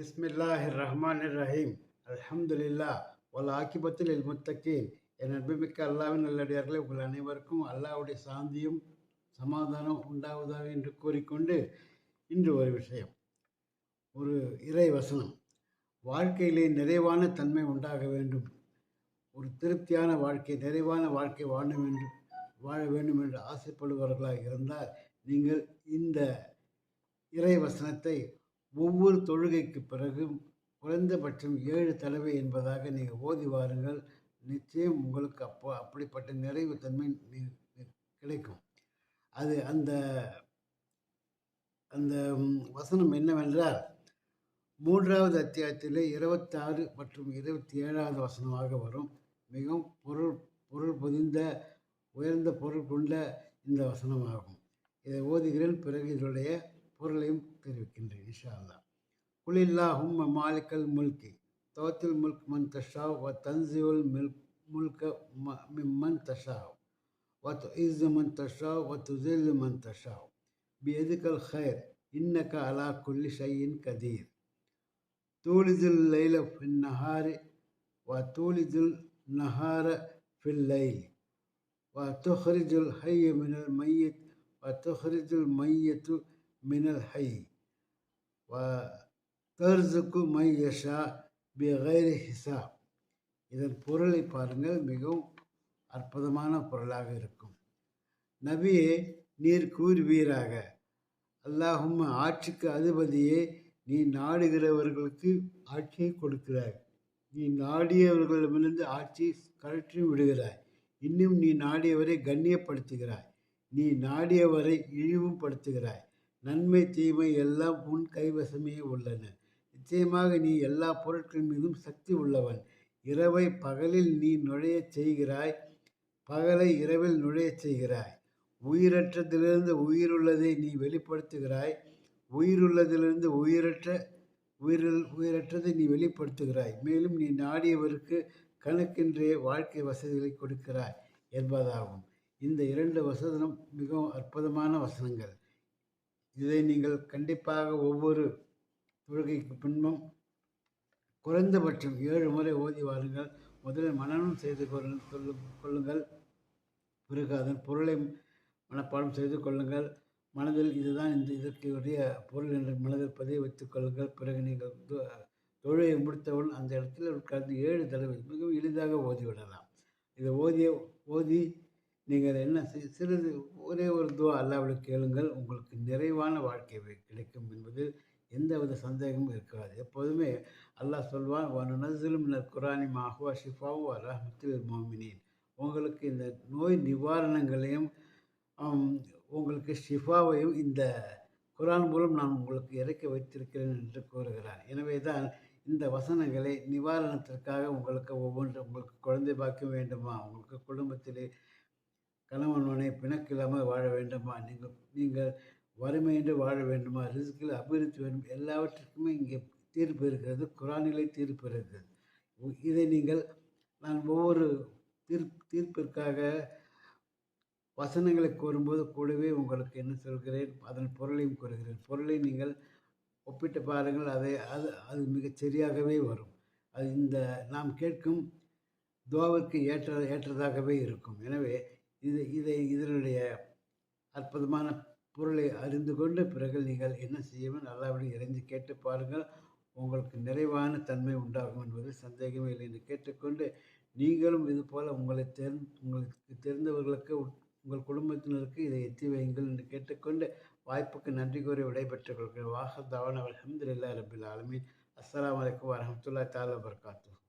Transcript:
பிஸ்மில்லாஹிர் ரஹ்மானிர் ரஹீம். அல்ஹம்துலில்லாஹ் வல் ஆக்கிபத்துல் லில் முத்தகீன். என் அன்புமிக்க அல்லாஹ்வின் நல்லடியார்களே, உங்கள் அனைவருக்கும் அல்லாஹ்வுடைய சாந்தியும் சமாதானம் உண்டாவதாக என்று கூறிக்கொண்டு, இன்று ஒரு விஷயம், ஒரு இறை வசனம். வாழ்க்கையிலே நிறைவான தன்மை உண்டாக வேண்டும், ஒரு திருப்தியான வாழ்க்கை, நிறைவான வாழ்க்கை வாழ வேண்டும் என்று ஆசைப்படுபவர்களாக இருந்தால் நீங்கள் இந்த இறை வசனத்தை ஒவ்வொரு தொழுகைக்கு பிறகும் குறைந்தபட்சம் 7 தடவை என்பதாக நீங்கள் ஓதி வாருங்கள். நிச்சயம் உங்களுக்கு அப்படிப்பட்ட நிறைவு தன்மை கிடைக்கும். அது அந்த அந்த வசனம் என்னவென்றால், 3வது அத்தியாயத்திலே 26 மற்றும் 27வது வசனமாக வரும். மிகவும் பொருள் பொதிந்த உயர்ந்த பொருள் கொண்ட இந்த வசனமாகும். இதை ஓதுகிறேன், பிறகு இதனுடைய பொருளையும் தெரிவிக்கின்றேன் இன்ஷா அல்லாஹ். குலில்லாஹும்ம மாலிக்கல் முல்கி தௌத்தில் முல்க் மன் தஷாவ் வ தன்சிவுல் முல்க மிம்மன் தஷாவ் வ துஇஸ்ஸு மன் தஷாவ் வ துஸில்லு மன் தஷாவ் பியதிகல் கைர் இன்னக அலா குல்லி ஷைஇன் கதீர் தூலிதுல் லைல ஃபின் நஹாரி வ தூலிதுல் நஹார ஃபில் லைல் வ துஹ்ரிஜுல் ஹய்ய மினல் மையித் வ துஹ்ரிஜுல் மையத்து மினல் ஹய் வ தர்சுக்கு மை யஷா பிகைரி ஹிசாப். இதன் பொருளை பாருங்கள், மிகவும் அற்புதமான பொருளாக இருக்கும். நபியே, நீர் கூறுவீராக, அல்லாஹும்ம ஆட்சிக்கு அதிபதியே, நீ நாடுகிறவர்களுக்கு ஆட்சியை கொடுக்கிறாய், நீ நாடியவர்களிடமிருந்து ஆட்சியை கழற்றி விடுகிறாய், இன்னும் நீ நாடியவரை கண்ணியப்படுத்துகிறாய், நீ நாடியவரை இழிவுபடுத்துகிறாய், நன்மை தீமை எல்லாம் உன் கைவசமே உள்ளன, நிச்சயமாக நீ எல்லா பொருட்கள் மீதும் சக்தி உள்ளவன், இரவை பகலில் நீ நுழையச் செய்கிறாய், பகலை இரவில் நுழையச் செய்கிறாய், உயிரற்றதிலிருந்து உயிருள்ளதை நீ வெளிப்படுத்துகிறாய், உயிருள்ளதிலிருந்து உயிரற்றதை நீ வெளிப்படுத்துகிறாய், மேலும் நீ நாடியவருக்கு கணக்கின்றே வாழ்க்கை வசதிகளை கொடுக்கிறாய் என்பதாகும். இந்த 2 வசனம் மிகவும் அற்புதமான வசனங்கள். இதை நீங்கள் கண்டிப்பாக ஒவ்வொரு தொழுகைக்கு பின்பும் குறைந்தபட்சம் 7 முறை ஓதி வாருங்கள். முதலில் மனனம் செய்து கொள்ளுங்கள், பிறகு அதன் பொருளை மனப்பாடம் செய்து கொள்ளுங்கள். மனதில் இதுதான் இதற்குரிய பொருள் என்று மனதில் பதிய வைத்துக் கொள்ளுங்கள். பிறகு நீங்கள் தொழுகை முடித்தவுடன் அந்த இடத்தில் உட்கார்ந்து 7 தடவை மிகவும் எளிதாக ஓதிவிடலாம். இதை ஓதி நீங்கள் என்ன சிறிது ஒரே ஒரு துவா அல்லாஹ்விடம் கேளுங்கள், உங்களுக்கு நிறைவான வாழ்க்கை கிடைக்கும் என்பதில் எந்தவித சந்தேகமும் இருக்காது. எப்போதுமே அல்லாஹ் சொல்வான், வனுனஸ்ஸிலு மினல் குர்ஆனி மா ஹுவ ஷிஃபாஉ வ ரஹ்மத்துல் லில் முஃமினீன். உங்களுக்கு இந்த நோய் நிவாரணங்களையும் உங்களுக்கு ஷிஃபாவையும் இந்த குர்ஆன் மூலம் நான் உங்களுக்கு இறக்கி வைத்திருக்கிறேன் என்று கூறுகிறார். எனவே தான் இந்த வசனங்களை நிவாரணத்திற்காக உங்களுக்கு குழந்தை பாக்கியம் வேண்டுமா, உங்களுக்கு குடும்பத்திலே கணவன் மனைவி பிணக்கில்லாமல் வாழ வேண்டுமா, நீங்கள் வறுமையின்றி வாழ வேண்டுமா, ரிஸ்கில் அபிவிருத்தி வேண்டும், எல்லாவற்றுக்குமே இங்கே தீர்ப்பு இருக்கிறது, குர்ஆனிலே தீர்ப்பு இருக்கிறது. இதை நான் ஒவ்வொரு தீர்ப்பிற்காக வசனங்களை கூறும்போது கூடவே உங்களுக்கு என்ன சொல்கிறேன், அதன் பொருளையும் கூறுகிறேன். பொருளை நீங்கள் ஒப்பிட்டு பாருங்கள், அது மிகச் சரியாகவே வரும். அது இந்த நாம் கேட்கும் துஆவிற்கு ஏற்றதாகவே இருக்கும். எனவே இதனுடைய அற்புதமான பொருளை அறிந்து கொண்டு பிறகு நீங்கள் என்ன செய்யவும் அல்லாஹ்விடம் இறைஞ்சி கேட்டு பாருங்கள், உங்களுக்கு நிறைவான தன்மை உண்டாகும் என்பது சந்தேகமே இல்லை என்று கேட்டுக்கொண்டு, நீங்களும் இதுபோல் உங்களுக்கு தெரிந்தவர்களுக்கு, உங்கள் குடும்பத்தினருக்கு இதை எத்தி வையுங்கள் என்று கேட்டுக்கொண்டு, வாய்ப்புக்கு நன்றி கூறி விடைபெற்றுக் கொள்கிறேன். வாஹர் தவானா அல்ஹம்துலில்லாஹி ரப்பில் ஆலமீன். அஸ்ஸலாமு அலைக்கும் வரஹ்மத்துல்லாஹி தஆலா வபரகாத்துஹு.